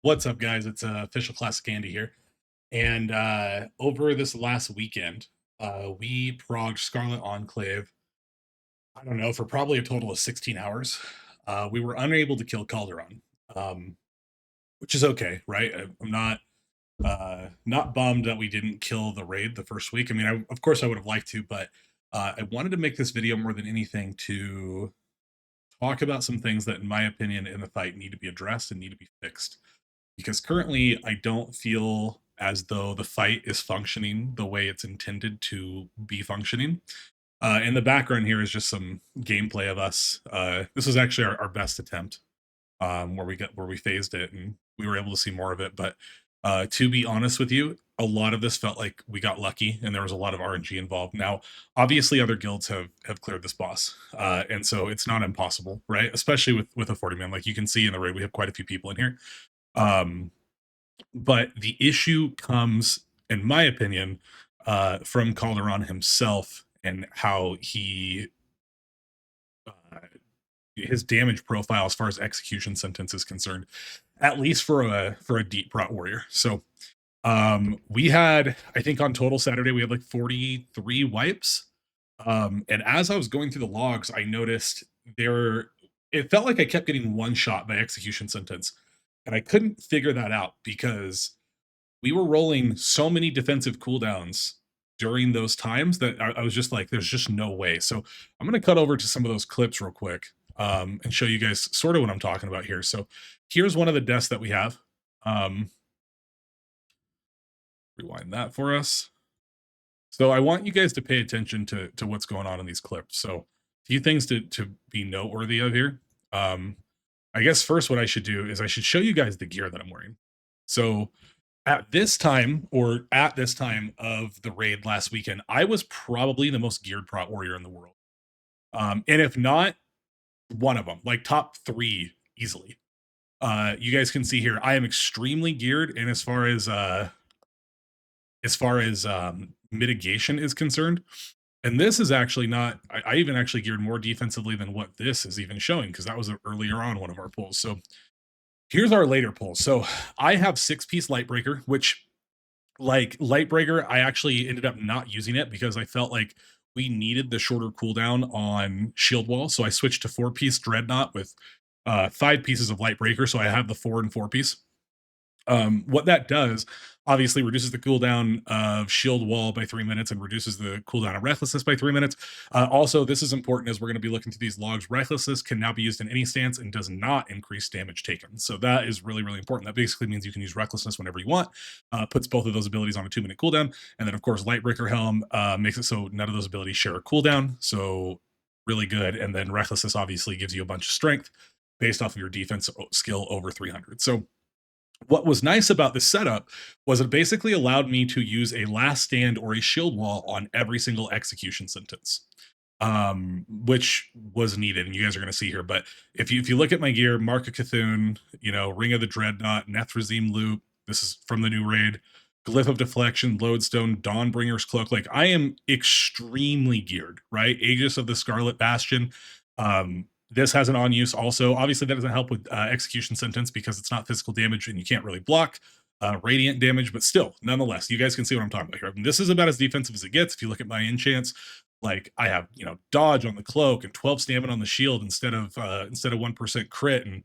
What's up, guys? It's official Classic Andy here. And over this last weekend, we progged Scarlet Enclave, I don't know, for probably a total of 16 hours. We were unable to kill Calderon, um, which is okay, right? I'm not bummed that we didn't kill the raid the first week. I mean, of course I would have liked to, but I wanted to make this video more than anything to talk about some things that, in my opinion, in the fight need to be addressed and need to be fixed, because currently I don't feel as though the fight is functioning the way it's intended to be functioning. In the background here is just some gameplay of us. This was actually our best attempt, where we phased it and we were able to see more of it. But to be honest with you, a lot of this felt like we got lucky and there was a lot of RNG involved. Now, obviously, other guilds have cleared this boss, and so it's not impossible, right? Especially with a 40 man. Like you can see in the raid, we have quite a few people in here. Um, but the issue comes, in my opinion, from Calderon himself and how uh, his damage profile as far as execution sentence is concerned, at least for a deep Prot Warrior. So we had, I think on total Saturday, we had like 43 wipes. And as I was going through the logs, I noticed it felt like I kept getting one shot by execution sentence. And I couldn't figure that out because we were rolling so many defensive cooldowns during those times that I was just like, there's just no way. So I'm going to cut over to some of those clips real quick, and show you guys sort of what I'm talking about here. So here's one of the deaths that we have. Um, Rewind that for us. So I want you guys to pay attention to what's going on in these clips. So a few things to be noteworthy of here. I guess first what I should do is I should show you guys the gear that I'm wearing. So at this time of the raid last weekend, I was probably the most geared Prot Warrior in the world. And if not one of them, like top 3 easily. You guys can see here, I am extremely geared, and as far as mitigation is concerned, and this is actually not, I even actually geared more defensively than what this is even showing, because that was earlier on one of our pulls. So here's our later pull. So I have 6-piece Lightbreaker, which, like, Lightbreaker, I actually ended up not using it because I felt like we needed the shorter cooldown on Shield Wall. So I switched to 4-piece Dreadnought with 5 pieces of Lightbreaker. So I have the 4 and 4-piece. What that does, obviously, reduces the cooldown of Shield Wall by 3 minutes and reduces the cooldown of Recklessness by 3 minutes. Also, this is important as we're going to be looking through these logs. Recklessness can now be used in any stance and does not increase damage taken. So that is really, really important. That basically means you can use Recklessness whenever you want. Puts both of those abilities on a 2-minute cooldown. And then, of course, Lightbreaker Helm makes it so none of those abilities share a cooldown. So really good. And then Recklessness obviously gives you a bunch of strength based off of your defense skill over 300. So what was nice about this setup was it basically allowed me to use a last stand or a shield wall on every single execution sentence, which was needed, and you guys are going to see here. But if you look at my gear, Mark of Cthulhu, Ring of the Dreadnought, Nethrazim Loop, this is from the new raid, Glyph of Deflection, Lodestone, Dawnbringer's Cloak. Like, I am extremely geared, right? Aegis of the Scarlet Bastion. This has an on use also. Obviously, that doesn't help with execution sentence because it's not physical damage and you can't really block radiant damage, but still, nonetheless, you guys can see what I'm talking about here. And this is about as defensive as it gets. If you look at my enchants, like I have, dodge on the cloak and 12 stamina on the shield instead of 1% crit, and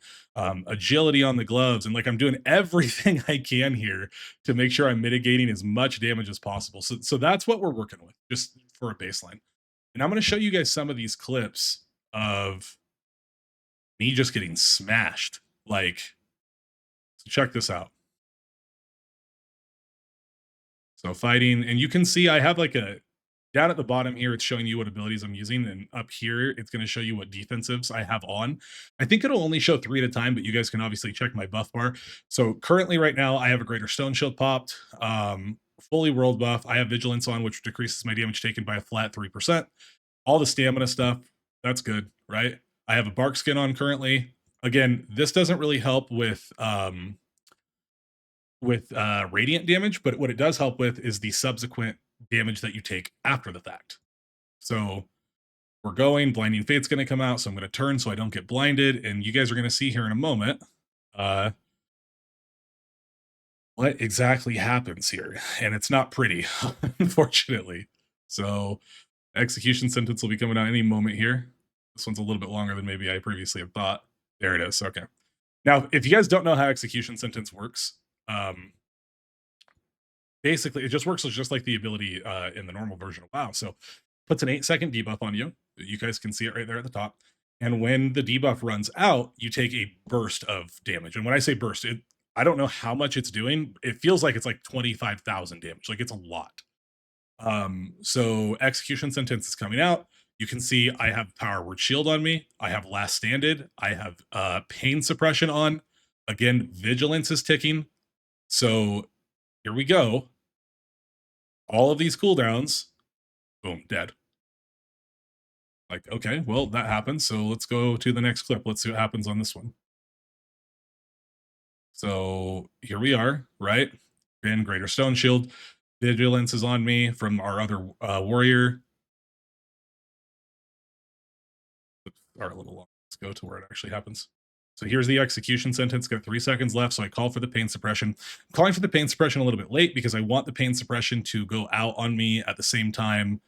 agility on the gloves, and like I'm doing everything I can here to make sure I'm mitigating as much damage as possible. So that's what we're working with, just for a baseline. And I'm going to show you guys some of these clips of me just getting smashed. Like, so check this out. So fighting, and you can see I have like down at the bottom here, it's showing you what abilities I'm using, and up here, it's going to show you what defensives I have on. I think it'll only show 3 at a time, but you guys can obviously check my buff bar. So currently right now, I have a Greater Stone Shield popped, fully world buff. I have Vigilance on, which decreases my damage taken by a flat 3%. All the stamina stuff, that's good, right? I have a bark skin on currently. Again, this doesn't really help with radiant damage, but what it does help with is the subsequent damage that you take after the fact. So we're going, Blinding Fate's going to come out, so I'm going to turn so I don't get blinded, and you guys are going to see here in a moment what exactly happens here? And it's not pretty, unfortunately. So execution sentence will be coming out any moment here. This one's a little bit longer than maybe I previously have thought. There it is. Okay. Now, if you guys don't know how execution sentence works, um, basically it just works just like the ability in the normal version of WoW. So puts an 8-second debuff on you. You guys can see it right there at the top. And when the debuff runs out, you take a burst of damage. And when I say burst, I don't know how much it's doing. It feels like it's like 25,000 damage. Like it's a lot. So execution sentence is coming out. You can see I have power word shield on me. I have last standed. I have pain suppression on. Again, vigilance is ticking. So here we go. All of these cooldowns, boom, dead. Like, okay, well, that happens. So let's go to the next clip. Let's see what happens on this one. So here we are, right? And Greater Stone Shield. Vigilance is on me from our other warrior. Are a little long. Let's go to where it actually happens. So here's the execution sentence. Got 3 seconds left. So I call for the pain suppression. I'm calling for the pain suppression a little bit late because I want the pain suppression to go out on me at the same time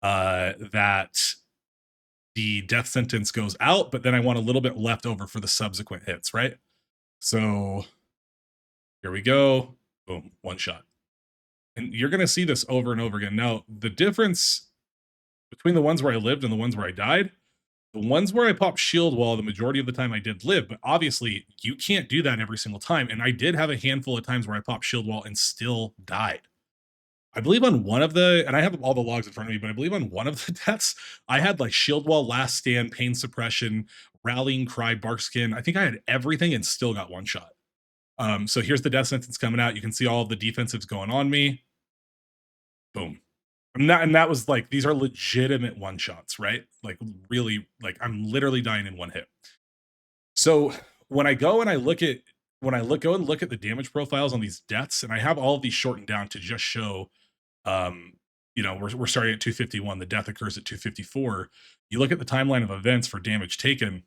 that the death sentence goes out, but then I want a little bit left over for the subsequent hits, right? So here we go. Boom, one shot. And you're going to see this over and over again. Now, the difference between the ones where I lived and the ones where I died, the ones where I popped shield wall, the majority of the time I did live, but obviously you can't do that every single time. And I did have a handful of times where I popped shield wall and still died. I believe on one of the, and I have all the logs in front of me, but I believe on one of the deaths, I had like shield wall, last stand, pain suppression, rallying cry, bark skin. I think I had everything and still got one shot. So here's the death sentence coming out. You can see all of the defensives going on me. Boom. And that was like, these are legitimate one shots, right? Like really, like I'm literally dying in one hit. So when I go and I look at, go and look at the damage profiles on these deaths, and I have all of these shortened down to just show, um, you know, we're starting at 251, the death occurs at 254. You look at the timeline of events for damage taken.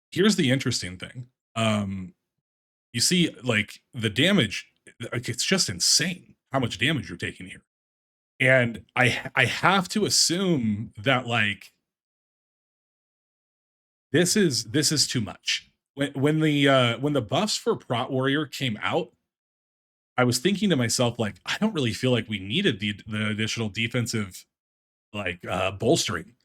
Here's the interesting thing. You see, like the damage, like it's just insane how much damage you're taking here. And I have to assume that like this is too much. When the buffs for Prot Warrior came out, I was thinking to myself, like, I don't really feel like we needed the additional defensive like bolstering.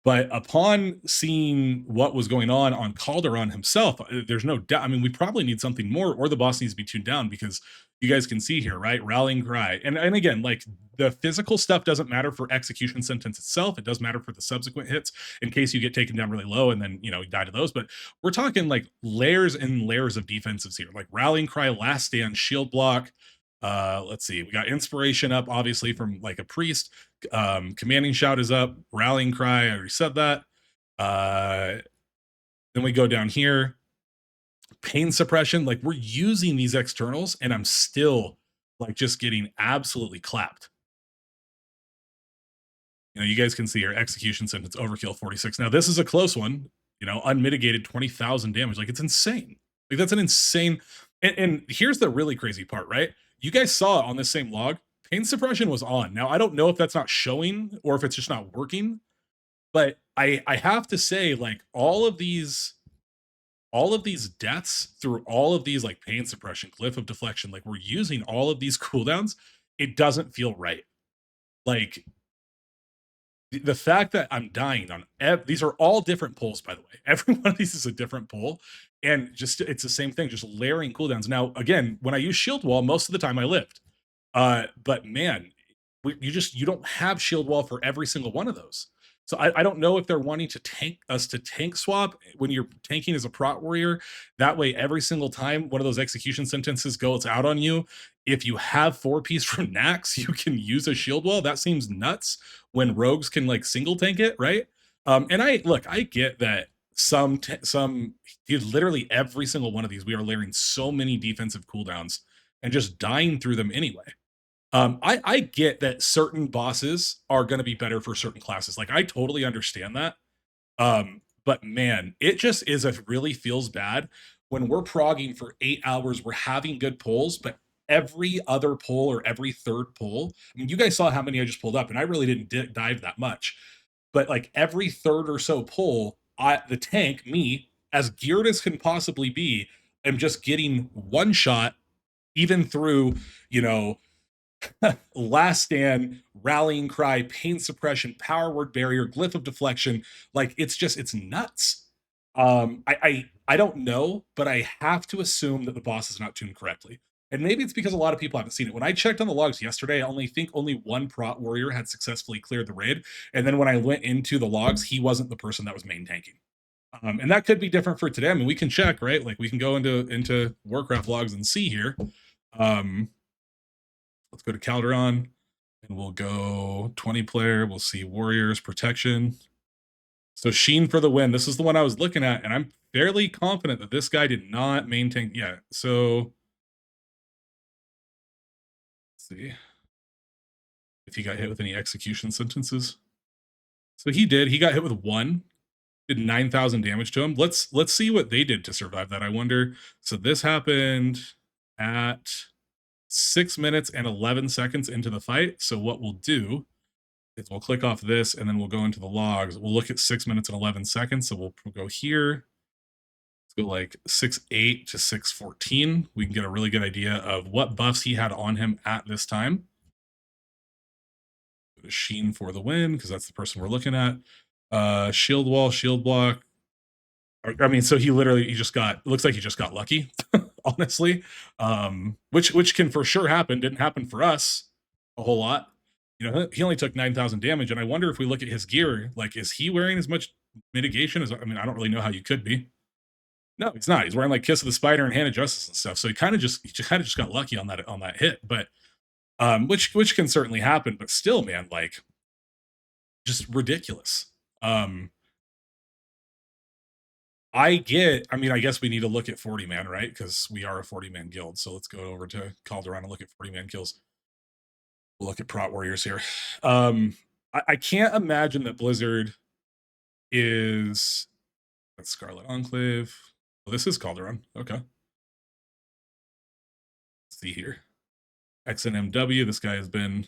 But upon seeing what was going on Calderon himself, there's no doubt. I mean, we probably need something more, or the boss needs to be tuned down because you guys can see here, right? Rallying cry, and again, like the physical stuff doesn't matter for execution sentence itself. It does matter for the subsequent hits in case you get taken down really low and then you die to those. But we're talking like layers and layers of defensives here, like rallying cry, last stand, shield block. Let's see, we got inspiration up obviously from like a priest. Commanding shout is up, rallying cry, I already said that. Then we go down here, pain suppression, like we're using these externals and I'm still like just getting absolutely clapped. You guys can see here, execution sentence, overkill 46. Now this is a close one, unmitigated 20,000 damage. Like it's insane. Like that's an insane. And here's the really crazy part, right? You guys saw on this same log, pain suppression was on. Now I don't know if that's not showing or if it's just not working, but I have to say, like all of these deaths through all of these like pain suppression, glyph of deflection, like we're using all of these cooldowns, it doesn't feel right. Like the fact that I'm dying on these are all different pulls, by the way. Every one of these is a different pull, and just it's the same thing, just layering cooldowns. Now, again, when I use shield wall, most of the time I lived, but man, you don't have shield wall for every single one of those. So I don't know if they're wanting to tank swap when you're tanking as a Prot Warrior. That way, every single time one of those execution sentences goes out on you, if you have 4-piece from Nax, you can use a shield wall. That seems nuts when rogues can like single tank it, right? And I get that dude, literally every single one of these, we are layering so many defensive cooldowns and just dying through them anyway. I get that certain bosses are going to be better for certain classes. Like I totally understand that. But man, it just really feels bad when we're progging for 8 hours, we're having good pulls, but every other pull or every third pull, I mean, you guys saw how many I just pulled up, and I really didn't dive that much. But like every third or so pull, the tank, me, as geared as can possibly be, am just getting one shot, even through, you know, last stand, rallying cry, pain suppression, power word barrier, glyph of deflection. Like it's nuts. I don't know, but I have to assume that the boss is not tuned correctly. And maybe it's because a lot of people haven't seen it. When I checked on the logs yesterday, I think only one Prot Warrior had successfully cleared the raid. And then when I went into the logs, he wasn't the person that was main tanking. And that could be different for today. I mean, we can check, right? Like we can go into Warcraft logs and see here. Let's go to Calderon, and we'll go 20 player. We'll see Warriors protection. So Sheen for the win. This is the one I was looking at, and I'm fairly confident that this guy did not maintain. Yeah. So let's see if he got hit with any execution sentences. So he did. He got hit with one. Did 9,000 damage to him. Let's see what they did to survive that. I wonder. So this happened at 6 minutes and 11 seconds into the fight. So what we'll do is we'll click off this and then we'll go into the logs. We'll look at 6 minutes and 11 seconds. So we'll go here. Let's go like 6:08 to 6:14. We can get a really good idea of what buffs he had on him at this time. Go to Sheen for the win, because that's the person we're looking at. Shield wall, shield block. I mean, so he just got, looks like he just got lucky, honestly. Which can for sure happen. Didn't happen for us a whole lot. You know, he only took 9,000 damage, and I wonder if we look at his gear, like, is he wearing as much mitigation as, I mean, I don't really know how you could be. No, he's not. He's wearing like Kiss of the Spider and Hand of Justice and stuff. So he kind of just got lucky on that hit. But which can certainly happen, but still, man, like, just ridiculous. I guess we need to look at 40 man, right? Because we are a 40 man guild. So let's go over to Calderon and look at 40 man kills. We'll look at Prot Warriors here. I can't imagine that Blizzard is, that's Scarlet Enclave. Well, this is Calderon. Okay. Let's see here. XNMW. This guy has been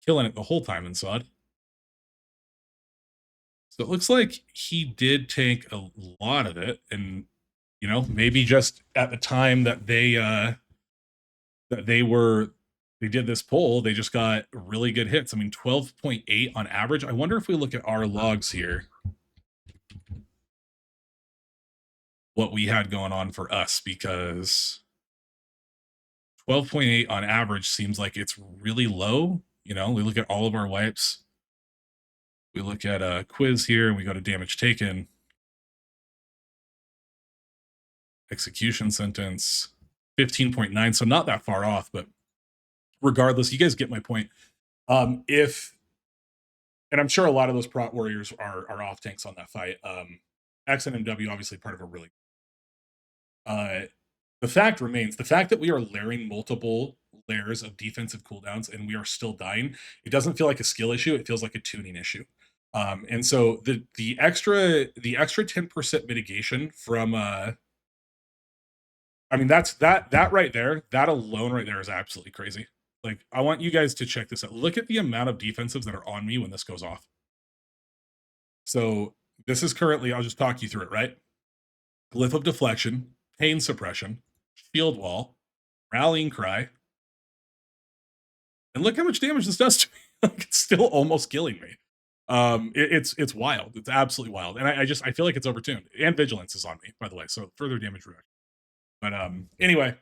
killing it the whole time in SOD. So it looks like he did take a lot of it, and you know, maybe just at the time that they did this poll, they just got really good hits. I mean, 12.8 on average. I wonder if we look at our logs here, what we had going on for us, because 12.8 on average seems like it's really low. You know, we look at all of our wipes. We look at a quiz here, and we go to damage taken, execution sentence, 15.9. So not that far off, but regardless, you guys get my point. And I'm sure a lot of those Prot Warriors are off tanks on that fight. XNMW obviously part of a really. The fact remains, the fact that we are layering multiple layers of defensive cooldowns and we are still dying, it doesn't feel like a skill issue. It feels like a tuning issue. And so the extra 10% mitigation from I mean, that right there, that alone right there is absolutely crazy. Like, I want you guys to check this out. Look at the amount of defensives that are on me when this goes off. So this is currently, I'll just talk you through it, right? Glyph of deflection, pain suppression, shield wall, rallying cry. And look how much damage this does to me. Like, it's still almost killing me. It's wild. It's absolutely wild. And I feel like it's overtuned. And vigilance is on me, by the way. So further damage reduction. But anyway,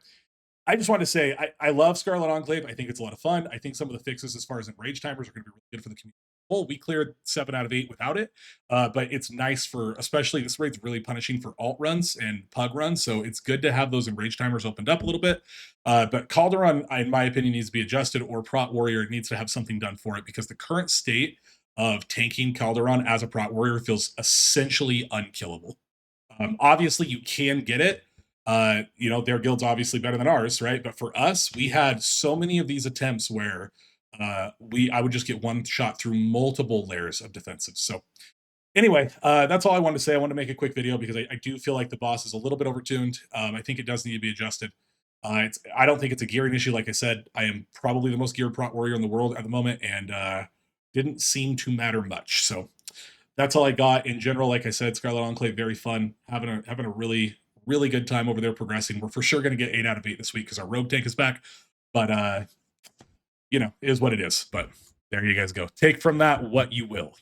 I just want to say I love Scarlet Enclave. I think it's a lot of fun. I think some of the fixes as far as enrage timers are going to be really good for the community. Well, we cleared 7 out of 8 without it, but it's nice for, especially this raid's really punishing for alt runs and pug runs, so it's good to have those enrage timers opened up a little bit. But Calderon, in my opinion, needs to be adjusted, or Prot Warrior needs to have something done for it, because the current state of tanking Calderon as a Prot Warrior feels essentially unkillable. Obviously, you can get it. You know, their guild's obviously better than ours, right? But for us, we had so many of these attempts where I would just get one shot through multiple layers of defensive. So Anyway, that's all I wanted to say. I want to make a quick video because I do feel like the boss is a little bit overtuned. I think it does need to be adjusted. I don't think it's a gearing issue. Like I said, I am probably the most geared Prot Warrior in the world at the moment, and didn't seem to matter much. So that's all I got in general. Like I said, Scarlet Enclave, very fun. Having a really good time over there progressing. We're for sure going to get 8 out of 8 this week because our rogue tank is back. But you know, it is what it is. But there you guys go. Take from that what you will.